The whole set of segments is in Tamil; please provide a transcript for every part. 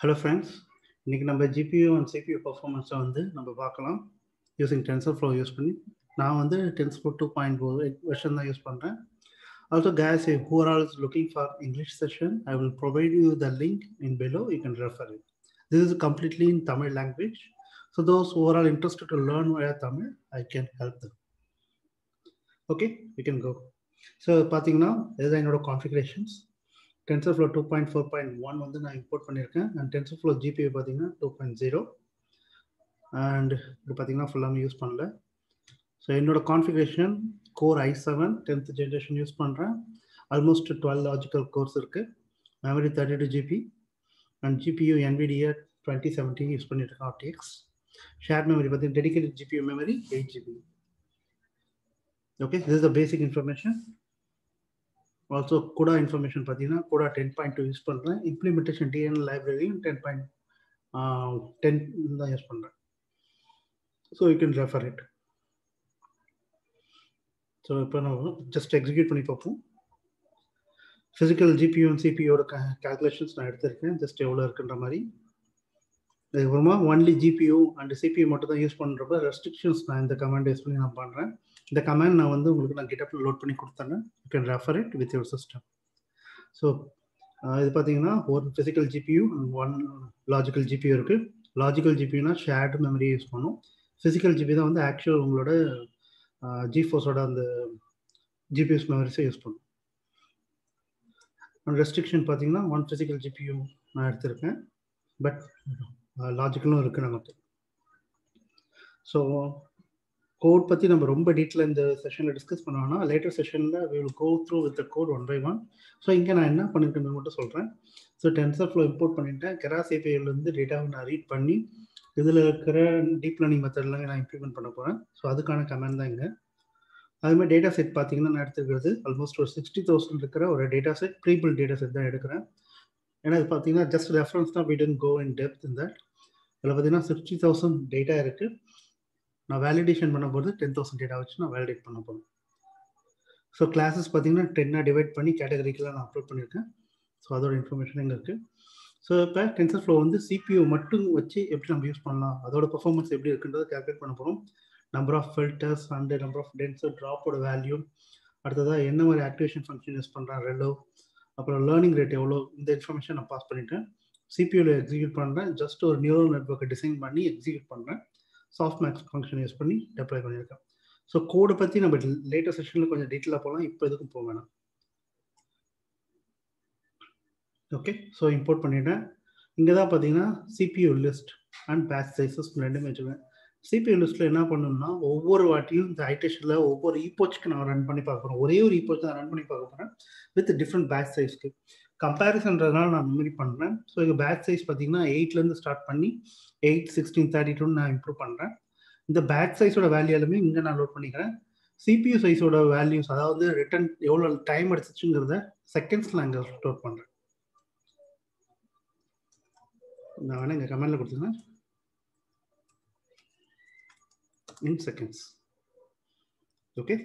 Hello friends, இன்னைக்கு நம்ம GPU and CPU performance வந்து நம்ம பார்க்கலாம் using TensorFlow யூஸ் பண்ணி. நான் வந்து TensorFlow 2.0 வெர்ஷன் தான் யூஸ் பண்ணுறேன். Also guys, who are all looking for English session, I will provide you the link in below, you can refer it. This is completely in Tamil language. So those who are all interested to learn via Tamil, I can help them. Okay, we can go. So பார்த்தீங்கன்னா இதுதான் என்னோட configurations. TensorFlow 2.4.1 வந்து நான் இம்போர்ட் பண்ணியிருக்கேன் அண்ட் TensorFlow GPU பார்த்தீங்கன்னா 2.0 அண்ட் இது பார்த்தீங்கன்னா ஃபுல்லாமே யூஸ் பண்ணல. ஸோ என்னோட configuration core i7 10th generation use பண்ணுறேன். ஆல்மோஸ்ட் 12 லாஜிக்கல் கோர்ஸ் இருக்குது. Memory 32 GB and GPU NVIDIA 2070 use பண்ணியிருக்கேன் RTX. ஷேர் மெமரி பார்த்தீங்கன்னா dedicated GPU memory 8 GB. Okay, this is the basic information. Also CUDA information பார்த்தீங்கன்னா CUDA 10.2 யூஸ் பண்ணுறேன். இம்ப்ளிமெண்டேஷன் DNL லைப்ரரியும் 10.10 தான் யூஸ் பண்ணுறேன். So you can refer it. So இப்போ நம்ம ஜஸ்ட் எக்ஸிக்யூட் பண்ணி பார்ப்போம். ஃபிசிக்கல் GPU அண்ட் CPUயோட கேல்குலேஷன்ஸ் நான் எடுத்திருக்கேன், ஜஸ்ட் எவ்வளோ இருக்குன்ற மாதிரி. அதுக்கப்புறமா ஒன்லி GPU அண்ட் CPU மட்டும் தான் யூஸ் பண்ணுறப்ப ரெஸ்ட்ரிக்ஷன்ஸ் நான் இந்த கமாண்ட் யூஸ் பண்ணி நான் பண்ணுறேன். இந்த கமாண்ட் நான் வந்து உங்களுக்கு நான் GitHubல லோட் பண்ணி கொடுத்தேன். You can refer it with your system. So இது பார்த்தீங்கன்னா ஒரு physical GPU and one logical GPU இருக்குது. லாஜிக்கல் GPUனா ஷேர்டு மெமரி யூஸ் பண்ணும். ஃபிசிக்கல் GPU தான் வந்து ஆக்சுவல் உங்களோட GeForceோட அந்த GPUs மெமரிஸை யூஸ் பண்ணும். அண்ட் ரெஸ்ட்ரிக்ஷன் பார்த்தீங்கன்னா ஒன் ஃபிசிக்கல் GPU நான் எடுத்திருக்கேன், பட் லாஜிக்கலும் இருக்குது நமக்கு. ஸோ கோட் பற்றி நம்ம ரொம்ப டீட்டெயிலாக இந்த செஷனில் டிஸ்கஸ் பண்ணோம்னா லேட்டர் செஷனில் we will go through with the code one by one. So இங்கே நான் என்ன பண்ணியிருக்கேன்னு மட்டும் சொல்கிறேன். ஸோ TensorFlow இம்போர்ட் பண்ணிட்டேன். Keras APIலேருந்து டேட்டாவை நான் ரீட் பண்ணி இதில் இருக்கிற டீப் லேர்னிங் மெத்தட்லாம் நான் இம்ப்ளிமெண்ட் பண்ண போகிறேன். ஸோ அதுக்கான கமெண்ட் தான் இங்கே. அதுமாதிரி டேட்டா செட் பார்த்தீங்கன்னா நான் எடுத்துக்கிறது ஆல்மோஸ்ட் ஒரு 60,000 இருக்கிற ஒரு data set, prebuilt data set தான் எடுக்கிறேன். ஏன்னா இது பார்த்தீங்கன்னா ஜஸ்ட் ரெஃபரன்ஸ் தான், we didn't go in depth in that. இதில் பார்த்தீங்கன்னா 60,000 டேட்டா இருக்குது. நான் வேலிடேஷன் பண்ண போகிறது 10,000 டேட்டா வச்சு நான் வேலிடேட் பண்ண போகிறேன். ஸோ கிளாஸஸ் பார்த்தீங்கன்னா 10 டிவைட் பண்ணி கேட்டகரிக்கெலாம் நான் அப்லோட் பண்ணியிருக்கேன். ஸோ அதோட இன்ஃபர்மேஷன் எங்கே இருக்குது. ஸோ இப்போ TensorFlow வந்து CPU மட்டும் வச்சு எப்படி நம்ம யூஸ் பண்ணலாம், அதோட பர்ஃபார்மன்ஸ் எப்படி இருக்குன்றதை கேல்குலேட் பண்ண போகிறோம். Number of filters and number of tensor ட்ராப்போட வேல்யூ, அடுத்ததாக என்ன மாதிரி ஆக்டிவேஷன் ஃபங்க்ஷன் யூஸ் பண்ணுறேன் ரெலோ, அப்புறம் லேர்னிங் ரேட் எவ்வளோ, இந்த இன்ஃபர்மேஷன் நான் பாஸ் பண்ணிட்டேன். CPUவில் எக்ஸிக்யூட் பண்ணுறேன். ஜஸ்ட் ஒரு நியூரல் நெட்வொர்க்கை டிசைன் பண்ணி எக்ஸிக்யூட் பண்ணுறேன். சாஃப்ட்மேக்ஸ் ஃபங்க்ஷன் யூஸ் பண்ணி டெப்ளாய் பண்ணியிருக்கேன். ஸோ கோடை பற்றி நம்ம லேட்டர் செஷனில் கொஞ்சம் டீட்டெயிலாக போகலாம், இப்போ எதுக்கும் போக வேணாம். ஓகே, ஸோ இம்போர்ட் பண்ணிட்டேன். இங்கே தான் பார்த்தீங்கன்னா CPU list and batch sizes ரெண்டுமே வச்சுருவேன். CPU லிஸ்ட்டில் என்ன பண்ணணும்னா ஒவ்வொரு வாட்டியும் இந்த ஐட்டேஷனில் ஒவ்வொரு ஈப்போச்சுக்கு நான் ரன் பண்ணி பார்க்க போகிறேன். ஒரே ஒரு ஈப்போச் தான் ரன் பண்ணி பார்க்க போகிறேன் வித் டிஃப்ரெண்ட் பேட்ச் சைஸ்க்கு. கம்பேரிசன்றதுனால நான் மெமரி பண்ணுறேன். ஸோ இங்கே பேட்ச் சைஸ் பார்த்தீங்கன்னா 8லேருந்து ஸ்டார்ட் பண்ணி 8, 16, 32 நான் இம்ப்ரூவ் பண்ணுறேன். இந்த பேட்ச் சைஸோட வேல்யூ எல்லாமே இங்கே நான் லோட் பண்ணிக்கிறேன். CPU சைஸோட வேல்யூஸ், அதாவது ரிட்டர்ன் எவ்வளோ டைம் எடுத்துச்சுங்கிறத செகண்ட்ஸில் நான் இங்கே ஸ்டோர் பண்ணுறேன். நான் வேணா இங்கே கமெண்ட்ல கொடுத்துருந்தேன் in seconds. ஓகே,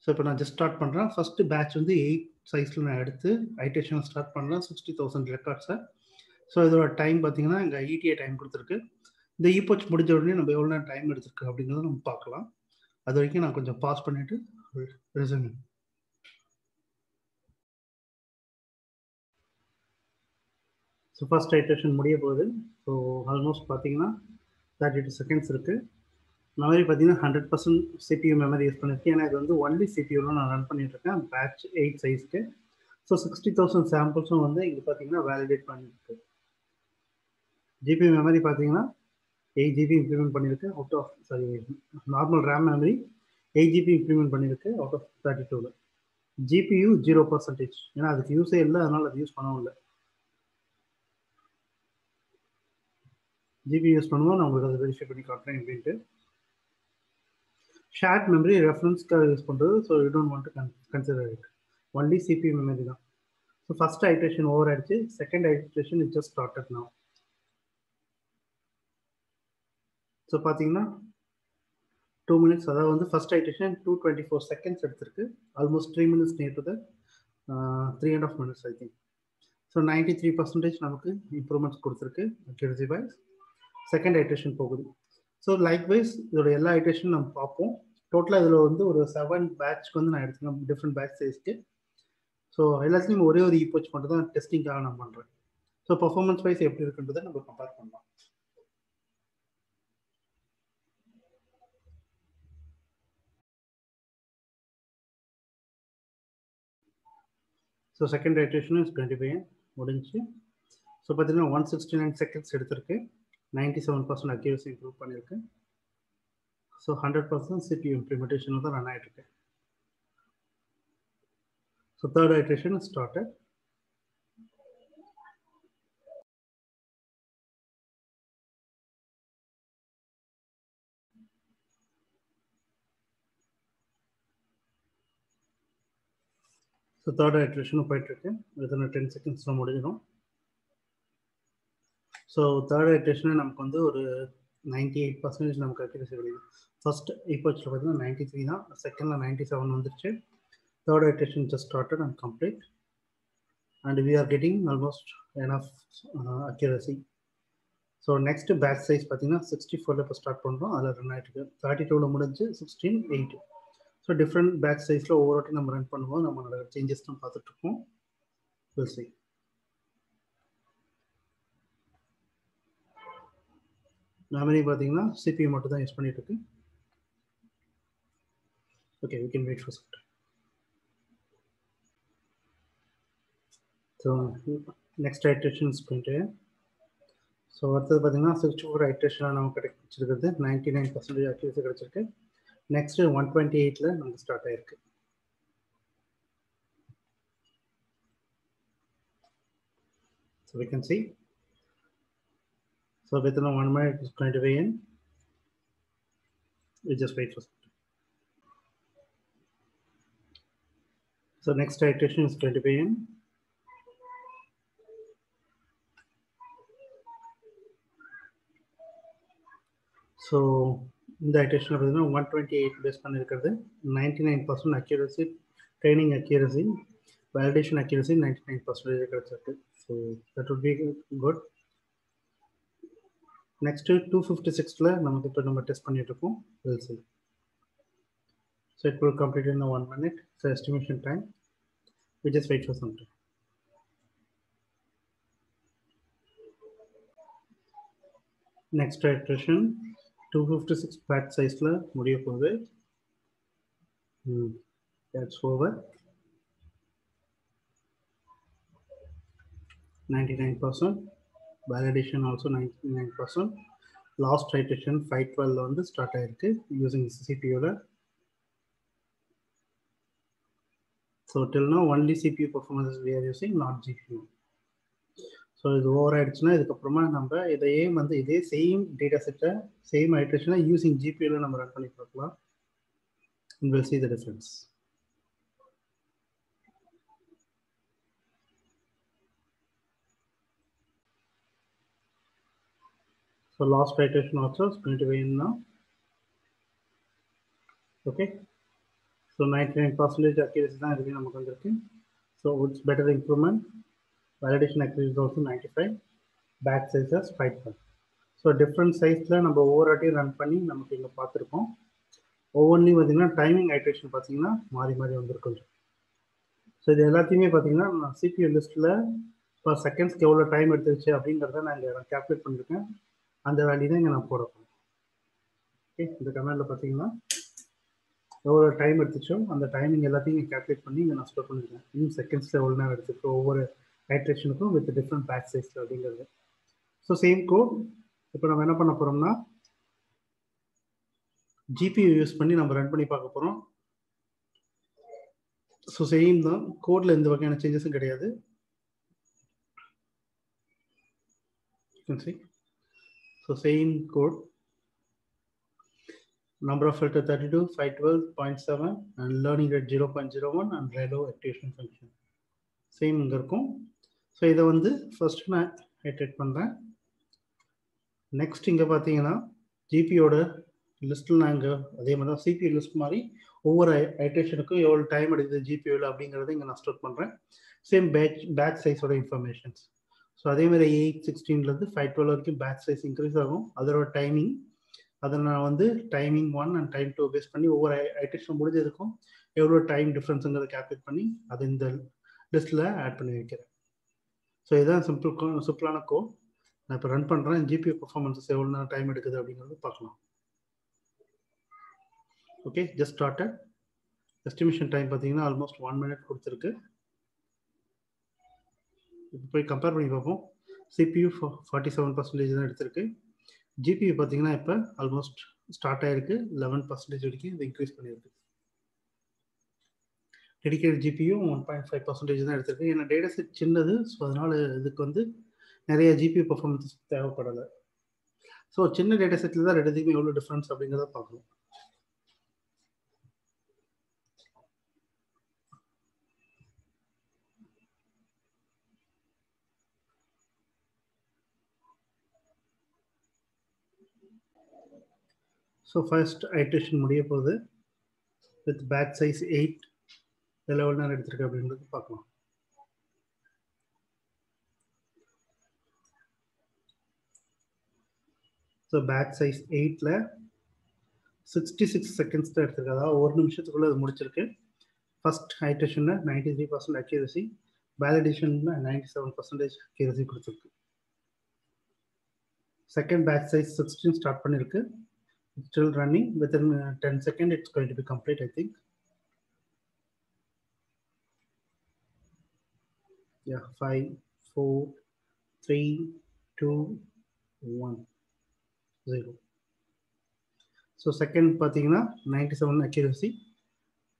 ஸோ இப்போ நான் ஜஸ்ட் ஸ்டார்ட் பண்ணுறேன். ஃபர்ஸ்ட் பேட்ச் வந்து 8 சைஸில் நான் எடுத்து ஐட்டேஷன் ஸ்டார்ட் பண்ணுறேன் 60,000 ரெக்கார்ட்ஸை. ஸோ இதோட டைம் பார்த்தீங்கன்னா இங்கே ETA டைம் கொடுத்துருக்கு. இந்த ஈப்போச் முடிஞ்ச உடனே நம்ம எவ்வளோ நேரம் டைம் எடுத்துருக்கு அப்படிங்கிறத நம்ம பார்க்கலாம். அது வரைக்கும் நான் கொஞ்சம் பாஸ் பண்ணிட்டு ரெஸ்யூம். ஸோ ஃபர்ஸ்ட் ஐட்டேஷன் முடிய போகுது. ஸோ ஆல்மோஸ்ட் பார்த்தீங்கன்னா 32 செகண்ட்ஸ் இருக்குது. மெமரி பார்த்தீங்கன்னா 100% CPU மெமரி யூஸ் பண்ணியிருக்கேன். ஏன்னா இது வந்து ஒன்லி CPUவில் நான் ரன் பண்ணிட்டுருக்கேன் பேட்ச் 8 சைஸ்க்கு. ஸோ 60,000 சாம்பிள்ஸும் வந்து இங்கே பார்த்தீங்கன்னா வேலிடேட் பண்ணியிருக்கு. GPU மெமரி பார்த்தீங்கன்னா 8 GB இம்ப்ளிமெண்ட் பண்ணியிருக்கு out of normal RAM memory 8 GB implement பண்ணியிருக்கு அவுட் ஆஃப் 32. GPU 0%, ஏன்னா அதுக்கு யூஸே இல்லை, அதனால் அது யூஸ் பண்ணவும் இல்லை. GPU யூஸ் பண்ணுவோம், நான் உங்களுக்கு அதை வெரிஃபை பண்ணி காட்டுறேன் எப்படின்ட்டு. ஷேர்ட் மெமரி ரெஃபரன்ஸ்க்காக யூஸ் பண்ணுறது. So you don't want to consider it, only CPU memory தான். ஸோ ஃபர்ஸ்ட் ஐட்ரேஷன் ஓவர் ஆயிடுச்சு. Second iteration is just started now. So பார்த்தீங்கன்னா 2 minutes, அதாவது வந்து ஃபர்ஸ்ட் ஐட்ரேஷன் 224 செகண்ட்ஸ் எடுத்திருக்கு. Almost 3 minutes near to the 3.5 minutes I think. So 93% நமக்கு இம்ப்ரூவ்மெண்ட்ஸ் கொடுத்துருக்கு அக்யூரசி வைஸ். செகண்ட் ஐட்ரேஷன் போகுது. ஸோ லைக்வைஸ் இதோட எல்லா ஐட்ரேஷனும் நம்ம பார்ப்போம். டோட்டலாக இதில் வந்து ஒரு 7 பேட்ச்க்கு வந்து நான் எடுத்துக்கேன், டிஃப்ரெண்ட் பேட்ச் சைஸ்க்கு. ஸோ எல்லாத்துலேயும் ஒரே ஒரு ஈப்போச் மட்டும் தான் டெஸ்டிங்காக நான் பண்ணுறேன். ஸோ பர்ஃபார்மன்ஸ் வைஸ் எப்படி இருக்குன்றதை நம்ம கம்பேர் பண்ணலாம். ஸோ செகண்ட் ஐட்ரேஷன் இஸ் 25 முடிஞ்சு. ஸோ பார்த்தீங்கன்னா 169 செகண்ட்ஸ் எடுத்திருக்கு, 97% அக்யூரசி இம்ப்ரூவ் பண்ணியிருக்கு. ஸோ 100% CPU இம்ப்ளிமெண்டேஷனில் தான் ரன் ஆகிட்டு இருக்கு. So third iteration started. So third ஐட்ரேஷனும் போயிட்டுருக்கு, வித்தின் 10 செகண்ட்ஸில் முடிஞ்சிடும். ஸோ தேர்ட் ஐட்ரேஷனில் நமக்கு வந்து ஒரு 98% நமக்கு அக்யூரசி கிடைக்கும். ஃபர்ஸ்ட் ஈப்போச்சில் பார்த்தீங்கன்னா 93 தான், செகண்டில் 97 வந்துருச்சு. Third iteration just started and complete and we are getting almost enough accuracy. So next batch size பார்த்தீங்கன்னா 64 இப்போ ஸ்டார்ட் பண்ணுறோம், அதில் ரன் ஆகிட்டு இருக்கு. 32 முடிஞ்சு 16, 8. ஸோ டிஃப்ரெண்ட் பேட்ச் சைஸில் ஒவ்வொரு வாட்டி நம்ம ரன் பண்ணும்போது நம்மளோட சேஞ்சஸ் தான் பார்த்துட்ருக்கோம். Will see. மெமரி பார்த்தீங்கன்னா CPU மட்டும் தான் யூஸ் பண்ணிட்டு இருக்கு. Okay, we can wait for some time. So next iteration is பண்ணிட்டு. ஸோ அடுத்தது பார்த்தீங்கன்னா 64 ஐட்ரேஷனாக நமக்கு கிடைச்சிருக்கிறது, 99% அக்யூரசி கிடைச்சிருக்கு. நெக்ஸ்ட் 128ல நமக்கு ஸ்டார்ட் ஆயிருக்கு. So we can see. So within 1 minute it's going to be in. We just wait for some time. So next iteration is going to be in. So இந்த iteration பார்த்தீங்கன்னா 128 பேஸ் பண்ணியிருக்கிறது, 99% accuracy, training accuracy, validation accuracy 99% கிடைச்சிருக்கு. So that would be good. Next 256ல நமக்கு இப்போ நம்ம டெஸ்ட் பண்ணிட்டு இருக்கோம். We'll see. So it will complete in 1 minute. So estimation time. We just wait for some time. Next iteration 256 batch size la முடிய போகுது. That's over. 99%. Validation also 99%. Last iteration 512 ல வந்து ஸ்டார்ட் ஆயிருக்கு using CPU ல. So till now only CPU performance we are using, not GPU. So இது ஓவர் ஆயிடுச்சுன்னா இதுக்கப்புறமா நம்ம இதையே வந்து இதே சேம் டேட்டா செட்டை சேம் ஐட்ரேஷனை யூஸிங் ஜிபியூவில் நம்ம ரன் பண்ணி பார்க்கலாம். and we'll see the difference. So last iteration also is going to be in now. Okay. So 99% accuracy தான் இதுவே நமக்கு வந்திருக்கு. So it's better improvement. Validation accuracy is also 95. Batch sizes 5. So different சைஸில் நம்ம ஒவ்வொரு வாட்டியும் ரன் பண்ணி நமக்கு இங்கே பார்த்துருக்கோம். ஒவ்வொன்றையும் பார்த்தீங்கன்னா டைமிங் ஐட்ரேஷன் பார்த்தீங்கன்னா மாறி மாறி வந்திருக்கும். ஸோ இது எல்லாத்தையுமே பார்த்தீங்கன்னா நான் CPU லிஸ்ட்டில் இப்போ செகண்ட்ஸ்க்கு எவ்வளோ டைம் எடுத்துருச்சு அப்படிங்கிறத நான் இங்கே கேல்குலேட் பண்ணியிருக்கேன். அந்த வேல்யூ தான் இங்கே நான் போட போகிறேன். ஓகே, இந்த கமெண்டில் பார்த்தீங்கன்னா எவ்வளோ டைம் எடுத்துச்சோ அந்த டைமிங் எல்லாத்தையும் இங்கே கேல்குலேட் பண்ணி இங்கே நான் ஸ்டோர் பண்ணியிருக்கேன். இன்னும் செகண்ட்ஸில் எவ்வளோ நேரம் எடுத்துருக்கு ஒவ்வொரு ஐட்ரேஷனுக்கும் வித் டிஃப்ரெண்ட் பேட்ச் சைஸில் அப்படிங்கிறது. ஸோ சேம் கோட் இப்போ நம்ம என்ன பண்ண போகிறோம்னா ஜிபியூ யூஸ் பண்ணி நம்ம ரன் பண்ணி பார்க்க போகிறோம். ஸோ சேம் தான், கோடில் எந்த வகையான சேஞ்சஸும் கிடையாது. So same code, number of filter 32, 512.7 and learning rate 0.01 and Relo activation function same இங்கே இருக்கும். ஸோ இதை வந்து ஃபர்ஸ்ட் நான் ஹைட்ரேட் பண்ணுறேன். நெக்ஸ்ட் இங்கே பார்த்தீங்கன்னா ஜிபியோட லிஸ்ட்டில் நான் இங்கே அதே மாதிரி தான் CPU லிஸ்ட் மாதிரி ஒவ்வொரு ஐட்ரேஷனுக்கும் எவ்வளோ டைம் எடுக்குது ஜிபியூவில் அப்படிங்கிறத இங்கே நான் ஸ்டோர் பண்ணுறேன். சேம் பேட்ச் சைஸோட இன்ஃபர்மேஷன்ஸ். ஸோ அதேமாதிரி 816 512 வரைக்கும் பேட்ச் சைஸ் இன்க்ரீஸ் ஆகும். அதோட டைமிங் அதை நான் வந்து டைமிங் 1 அண்ட் டைம் 2 பேஸ் பண்ணி ஒவ்வொரு ஐட்ரேஷன் முடிஞ்சதுக்கும் எவ்வளோ டைம் டிஃப்ரென்ஸுங்கிறத கேல்குலேட் பண்ணி அதை இந்த லிஸ்ட்டில் ஆட் பண்ணி வைக்கிறேன். ஸோ இதுதான் சிம்பிளான கோட். நான் இப்போ ரன் பண்ணுறேன். ஜிபியூ பர்ஃபார்மன்ஸஸ் எவ்வளோ நேரம் டைம் எடுக்குது அப்படிங்கிறது பார்க்கலாம். Okay, just started. Estimation time பார்த்தீங்கன்னா ஆல்மோஸ்ட் 1 minute கொடுத்துருக்கு. இப்போ போய் கம்பேர் பண்ணி பார்ப்போம். CPU 47% தான் எடுத்திருக்கு. ஜிபியூ பார்த்தீங்கன்னா இப்போ ஆல்மோஸ்ட் ஸ்டார்ட் ஆகிருக்கு. 11% வரைக்கும் இது இன்க்ரீஸ் பண்ணியிருக்கு. டெடிகேட்டட் ஜிபியூ 1.5% தான் எடுத்திருக்கு. ஏன்னா டேட்டா செட் சின்னது. ஸோ அதனால் இதுக்கு வந்து நிறைய ஜிபியூ பர்ஃபார்மன்ஸ் தேவைப்படலை. ஸோ சின்ன டேட்டா செட்டில் தான் ரெண்டுத்துக்குமே எவ்வளோ டிஃப்ரென்ஸ் அப்படிங்கிறத பார்க்கணும். ஸோ ஃபர்ஸ்ட் ஐட்ரேஷன் முடிய போகுது. வித் பேட்ச் சைஸ் 8 இதில் எவ்வளோ நேரம் எடுத்திருக்கு அப்படின்றது பார்க்கலாம். ஸோ பேட்ச் சைஸ் 8ல் 66 செகண்ட்ஸ் தான் எடுத்திருக்கு. அதாவது 1 நிமிஷத்துக்குள்ளே அது முடிச்சிருக்கு. ஃபர்ஸ்ட் ஐட்ரேஷனில் 93% அக்யூரசி, வேலிடேஷனில் 97% அக்யூரசி கொடுத்துருக்கு. செகண்ட் பேட்ச் சைஸ் 16 ஸ்டார்ட் பண்ணியிருக்கு. Still running. Within 10 seconds it's going to be complete, I think. Yeah, 5 4 3 2 1 0. So second pathina 97 accuracy,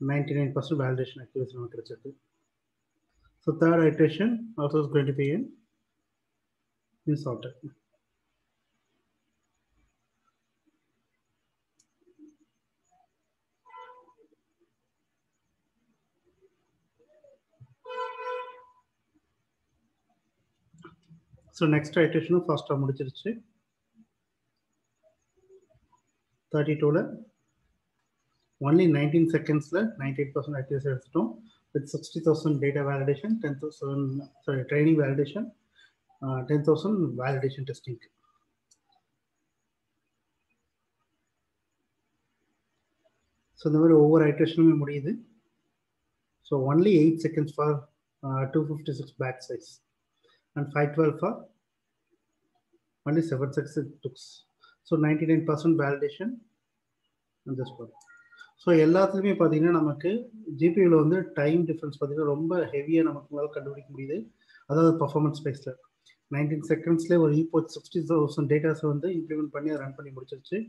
99% validation accuracy நமக்கு கிடைச்சிருக்கு. So third iteration also is going to be in sorted. So next iteration first முடிச்சிருச்சு. 32ல only 19 secondsல 98% accuracy எடுத்துட்டோம். With 60,000 data validation, 10,000 training validation, 10,000 validation testing. So இந்த மாதிரி ஒவ்வொரு ஐட்ரேஷனுமே முடியுது. So only 8 seconds for 256 batch size. And 512 for only 7 seconds it took. So 99% validation and this one. So எல்லாத்துலேயுமே பார்த்தீங்கன்னா நமக்கு ஜிபியூவில் வந்து டைம் டிஃப்ரென்ஸ் பார்த்தீங்கன்னா ரொம்ப ஹெவியாக நமக்கு கண்டுபிடிக்க முடியுது. அதாவது பர்ஃபார்மன்ஸ் ஸ்பேஸில் 19 செகண்ட்ஸ்லேயே ஒரு ஈப்போட் 60,000 டேட்டாஸை வந்து இம்ப்ளிமெண்ட் பண்ணி அதை ரன் பண்ணி முடிச்சிருச்சு.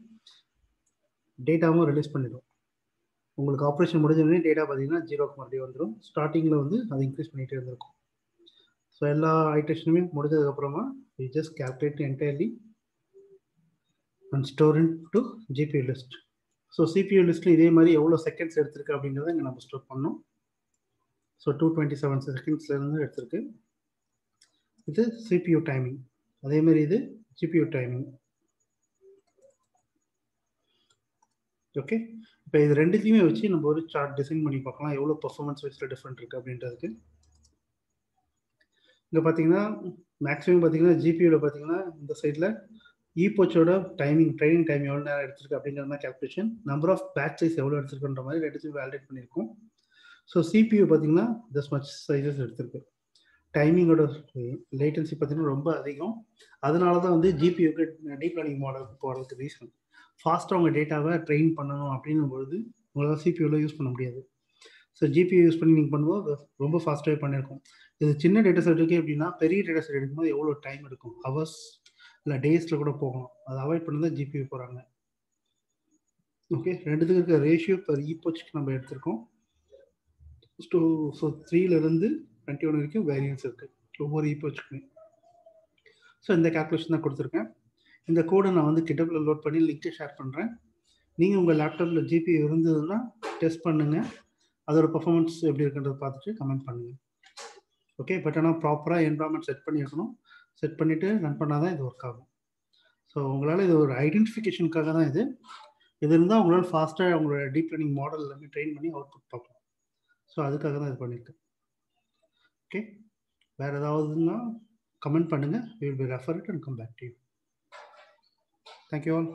டேட்டாவும் ரிலீஸ் பண்ணிடும். உங்களுக்கு ஆப்ரேஷன் முடிஞ்சோடனே டேட்டா பார்த்தீங்கன்னா 0க்கு மறுபடியும் வந்துடும். ஸ்டார்டிங்கில் வந்து அது இன்க்ரீஸ் பண்ணிகிட்டே இருந்திருக்கும். ஸோ எல்லா ஐட்ரேஷனுமே முடிஞ்சதுக்கப்புறமா we just calculate entirely and store into GPU list. So CPU லிஸ்ட்டில் இதே மாதிரி எவ்வளோ செகண்ட்ஸ் எடுத்திருக்கு அப்படிங்கிறத இங்கே நம்ம ஸ்டோர் பண்ணோம். ஸோ 227 செகண்ட்ஸ்லேருந்து எடுத்திருக்கு. இது CPU டைமிங். அதேமாதிரி இது GPU டைமிங். ஓகே, இப்போ இது ரெண்டுத்தையுமே வச்சு நம்ம ஒரு சார்ட் டிசைன் பண்ணி பார்க்கலாம் எவ்வளோ பர்ஃபார்மன்ஸ் வைஸில் டிஃப்ரெண்ட் இருக்குது அப்படின்றதுக்கு. இங்கே பார்த்தீங்கன்னா மேக்ஸிமம் பார்த்தீங்கன்னா ஜிபியூவில் பார்த்தீங்கன்னா இந்த சைடில் ஈபோச்சோட ட்ரைனிங் டைம் எவ்வளோ நேரம் எடுத்திருக்கு அப்படிங்கிற மாதிரி calculation, number of batch size எவ்வளோ எடுத்துருக்குன்ற மாதிரி ரெண்டுத்தையும் வேலிடேட் பண்ணியிருக்கோம். ஸோ சிபியூ பார்த்தீங்கன்னா திஸ் மச் சைஸஸ் எடுத்திருக்கு. டைமிங்கோட லேட்டன்சி பார்த்தீங்கன்னா ரொம்ப அதிகம். அதனால தான் வந்து ஜிபியூக்கு டீப் லேர்னிங் மாடலுக்கு போகிறதுக்கு ரீசன். ஃபாஸ்ட்டாக உங்கள் டேட்டாவை ட்ரெயின் பண்ணணும் அப்படின்னும் பொழுது உங்களால் சிபியூவில் யூஸ் பண்ண முடியாது. ஸோ ஜிபியூ யூஸ் பண்ணி நீங்கள் பண்ணும்போது ரொம்ப ஃபாஸ்ட்டாகவே பண்ணியிருக்கோம். இது சின்ன டேட்டா செட்டுக்கு எப்படின்னா பெரிய டேட்டா செட் எடுக்கும்போது எவ்வளோ டைம் எடுக்கும், ஹவர்ஸ் இல்லை டேஸில் கூட போகணும். அதை அவாய்ட் பண்ணி தான் ஜிபியூ போகிறாங்க. ஓகே, ரெண்டுத்துக்கு இருக்க ரேஷியோ பர் ஈப்போச்சுக்கு நம்ம எடுத்திருக்கோம். ஸோ 3லேருந்து 21 வரைக்கும் வேரியன்ஸ் இருக்குது ஒவ்வொரு ஈப்போச்சுக்குமே. ஸோ இந்த கேல்குலேஷன் தான் கொடுத்துருக்கேன். இந்த கோடை நான் வந்து கிட்டப்பில் லோட் பண்ணி லிங்க்கை ஷேர் பண்ணுறேன். நீங்கள் உங்கள் லேப்டாப்பில் ஜிபியூ இருந்ததுன்னா டெஸ்ட் பண்ணுங்கள். அதோட பர்ஃபார்மன்ஸ் எப்படி இருக்குன்றதை பார்த்துட்டு கமெண்ட் பண்ணுங்கள். ஓகே, பட் ஆனால் ப்ராப்பராக என்வரான்மெண்ட் செட் பண்ணியிருக்கணும். செட் பண்ணிவிட்டு ரன் பண்ணால் தான் இது ஒர்க் ஆகும். ஸோ உங்களால் இது ஒரு ஐடென்டிஃபிகேஷனுக்காக தான் இது. இது இருந்தால் அவங்களால ஃபாஸ்ட்டாக அவங்களோட டீப் லேர்னிங் மாடல் எல்லாமே ட்ரெயின் பண்ணி அவுட்புட் பார்க்கலாம். ஸோ அதுக்காக தான் இது பண்ணியிருக்கேன். ஓகே, வேறு ஏதாவதுன்னா கமெண்ட் பண்ணுங்கள். we will refer it and come back to you. Thank you all.